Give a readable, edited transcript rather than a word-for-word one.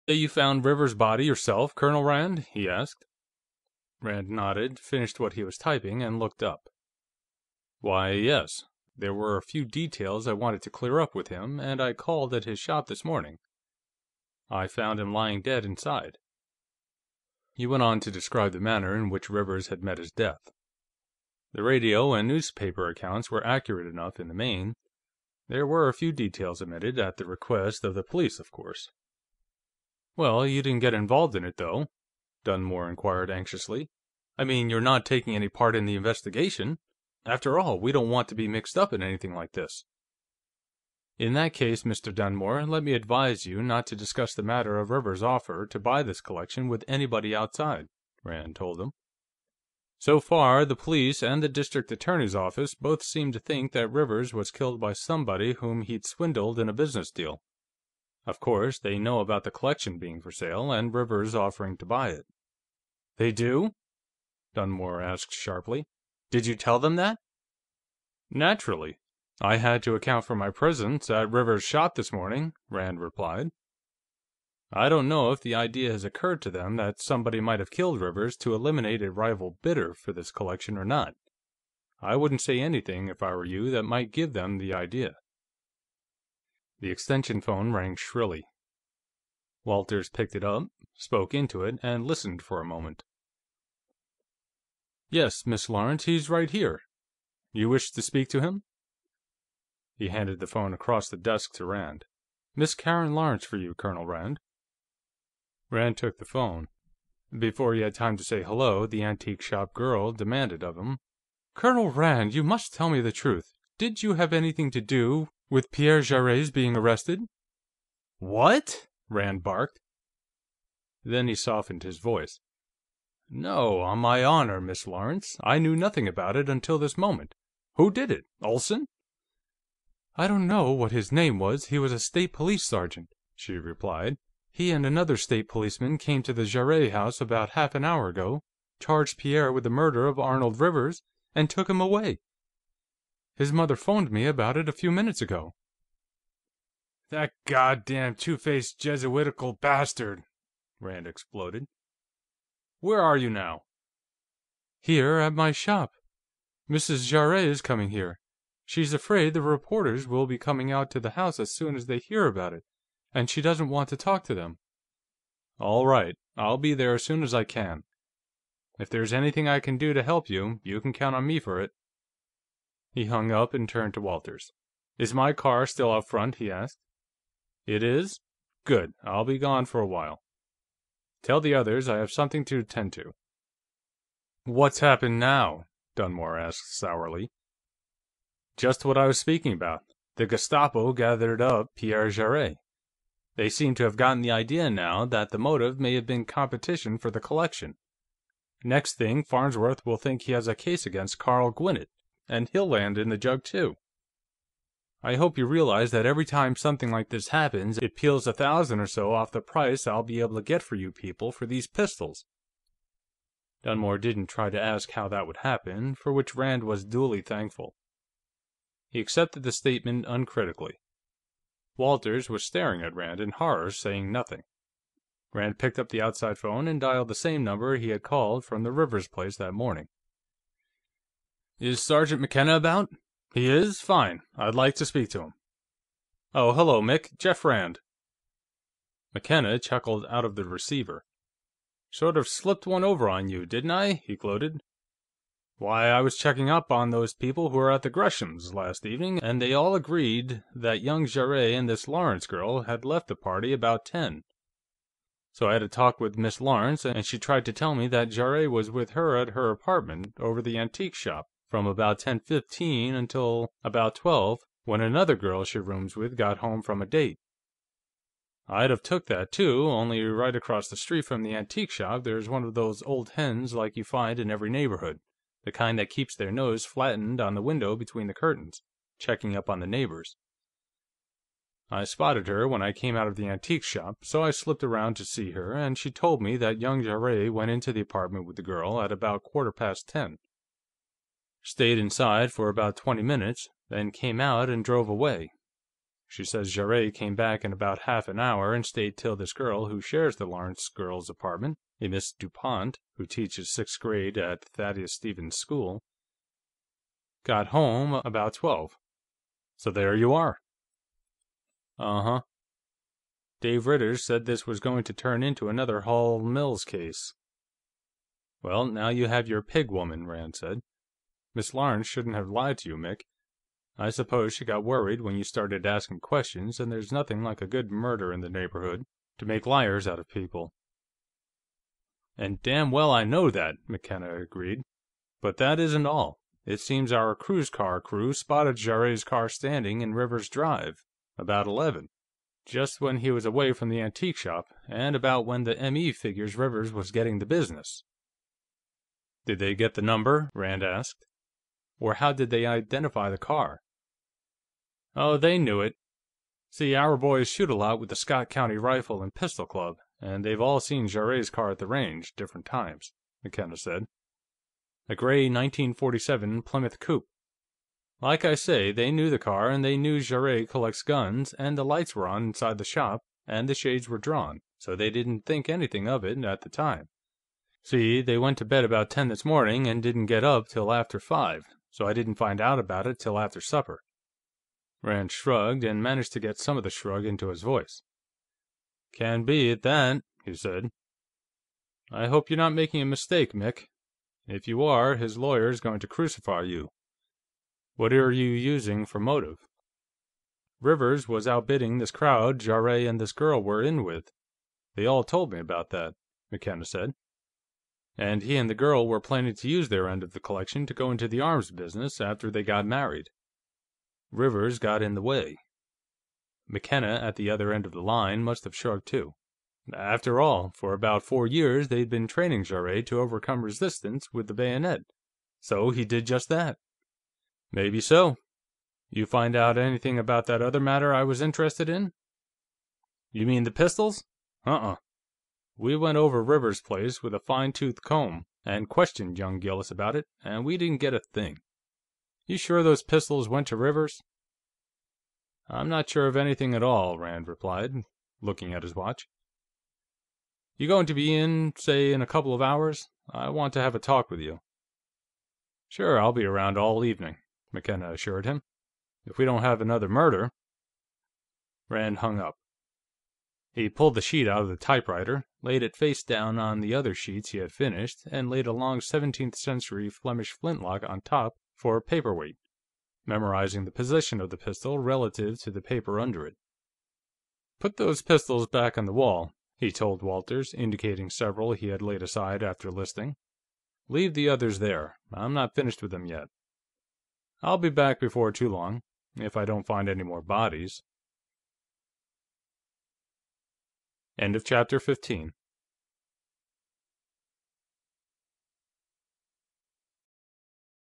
"Say you found Rivers' body yourself, Colonel Rand?" he asked. Rand nodded, finished what he was typing, and looked up. "Why, yes. There were a few details I wanted to clear up with him, and I called at his shop this morning. I found him lying dead inside." He went on to describe the manner in which Rivers had met his death. The radio and newspaper accounts were accurate enough in the main. There were a few details omitted, at the request of the police, of course. "Well, you didn't get involved in it, though?" Dunmore inquired anxiously. "I mean, you're not taking any part in the investigation? After all, we don't want to be mixed up in anything like this." "In that case, Mr. Dunmore, let me advise you not to discuss the matter of Rivers' offer to buy this collection with anybody outside," Rand told him. "So far, the police and the district attorney's office both seem to think that Rivers was killed by somebody whom he'd swindled in a business deal. Of course, they know about the collection being for sale, and Rivers offering to buy it." "They do?" Dunmore asked sharply. "Did you tell them that?" "Naturally. I had to account for my presence at Rivers' shop this morning," Rand replied. "I don't know if the idea has occurred to them that somebody might have killed Rivers to eliminate a rival bidder for this collection or not. I wouldn't say anything, if I were you, that might give them the idea." The extension phone rang shrilly. Walters picked it up, spoke into it, and listened for a moment. "Yes, Miss Lawrence, he's right here. You wish to speak to him?" He handed the phone across the desk to Rand. "Miss Karen Lawrence for you, Colonel Rand." Rand took the phone. Before he had time to say hello, the antique shop girl demanded of him, "Colonel Rand, you must tell me the truth. Did you have anything to do with Pierre Jarrett's being arrested?" "What?" Rand barked. Then he softened his voice. "No, on my honor, Miss Lawrence. I knew nothing about it until this moment. Who did it? Olsen?" "I don't know what his name was. He was a state police sergeant," she replied. "He and another state policeman came to the Jarrett house about half an hour ago, charged Pierre with the murder of Arnold Rivers, and took him away. His mother phoned me about it a few minutes ago." "That goddamn two-faced Jesuitical bastard!" Rand exploded. "Where are you now?" "Here, at my shop. Mrs. Jarrett is coming here. She's afraid the reporters will be coming out to the house as soon as they hear about it, and she doesn't want to talk to them." "All right. I'll be there as soon as I can. If there's anything I can do to help you, you can count on me for it." He hung up and turned to Walters. "Is my car still out front?" he asked. "It is? Good. I'll be gone for a while. Tell the others I have something to attend to." "What's happened now?" Dunmore asked sourly. "Just what I was speaking about. The Gestapo gathered up Pierre Jarrett. They seem to have gotten the idea now that the motive may have been competition for the collection. Next thing, Farnsworth will think he has a case against Carl Gwinnett, and he'll land in the jug, too. I hope you realize that every time something like this happens, it peels 1,000 or so off the price I'll be able to get for you people for these pistols." Dunmore didn't try to ask how that would happen, for which Rand was duly thankful. He accepted the statement uncritically. Walters was staring at Rand in horror, saying nothing. Rand picked up the outside phone and dialed the same number he had called from the Rivers place that morning. "Is Sergeant McKenna about? He is? Fine. I'd like to speak to him." "Oh, hello, Mick. Jeff Rand." McKenna chuckled out of the receiver. "Sort of slipped one over on you, didn't I?" he gloated. "Why, I was checking up on those people who were at the Greshams' last evening, and they all agreed that young Jarrett and this Lawrence girl had left the party about 10. So I had a talk with Miss Lawrence, and she tried to tell me that Jarrett was with her at her apartment over the antique shop from about 10:15 until about 12, when another girl she rooms with got home from a date. I'd have took that, too, only right across the street from the antique shop there's one of those old hens like you find in every neighborhood, the kind that keeps their nose flattened on the window between the curtains, checking up on the neighbors. I spotted her when I came out of the antique shop, so I slipped around to see her, and she told me that young Jarrett went into the apartment with the girl at about 10:15. Stayed inside for about 20 minutes, then came out and drove away. She says Jarrett came back in about half an hour and stayed till this girl who shares the Lawrence girl's apartment, a Miss DuPont, who teaches 6th grade at Thaddeus Stevens School, got home about 12. So there you are." "Uh-huh. Dave Ritter said this was going to turn into another Hall Mills case." "Well, now you have your pig woman," Rand said. "Miss Lawrence shouldn't have lied to you, Mick. I suppose she got worried when you started asking questions, and there's nothing like a good murder in the neighborhood to make liars out of people." "And damn well I know that," McKenna agreed. "But that isn't all. It seems our cruise car crew spotted Jarrett's car standing in Rivers Drive, about 11, just when he was away from the antique shop, and about when the M.E. figures Rivers was getting the business." "Did they get the number?" Rand asked. "Or how did they identify the car?" "Oh, they knew it. See, our boys shoot a lot with the Scott County Rifle and Pistol Club, and they've all seen Jarrett's car at the range, different times," McKenna said. "A gray 1947 Plymouth Coupe. Like I say, they knew the car, and they knew Jarrett collects guns, and the lights were on inside the shop, and the shades were drawn, so they didn't think anything of it at the time. See, they went to bed about 10 this morning and didn't get up till after 5, so I didn't find out about it till after supper." Rand shrugged, and managed to get some of the shrug into his voice. "Can be, at that," he said. "I hope you're not making a mistake, Mick. If you are, his lawyer's going to crucify you. What are you using for motive?" "Rivers was outbidding this crowd Jarrett and this girl were in with. They all told me about that," McKenna said. "And he and the girl were planning to use their end of the collection to go into the arms business after they got married. Rivers got in the way." McKenna, at the other end of the line, must have shrugged too. After all, for about 4 years they'd been training Jarrett to overcome resistance with the bayonet, so he did just that. "Maybe so. You find out anything about that other matter I was interested in?" "You mean the pistols? Uh-uh. We went over Rivers' place with a fine-tooth comb, and questioned young Gillis about it, and we didn't get a thing. You sure those pistols went to Rivers?" "I'm not sure of anything at all," Rand replied, looking at his watch. "You going to be in, say, in a couple of hours? I want to have a talk with you." "Sure, I'll be around all evening," McKenna assured him. "If we don't have another murder." Rand hung up. He pulled the sheet out of the typewriter, laid it face down on the other sheets he had finished, and laid a long 17th-century Flemish flintlock on top for a paperweight, memorizing the position of the pistol relative to the paper under it. "Put those pistols back on the wall," he told Walters, indicating several he had laid aside after listing. "Leave the others there. I'm not finished with them yet. I'll be back before too long, if I don't find any more bodies." End of chapter 15.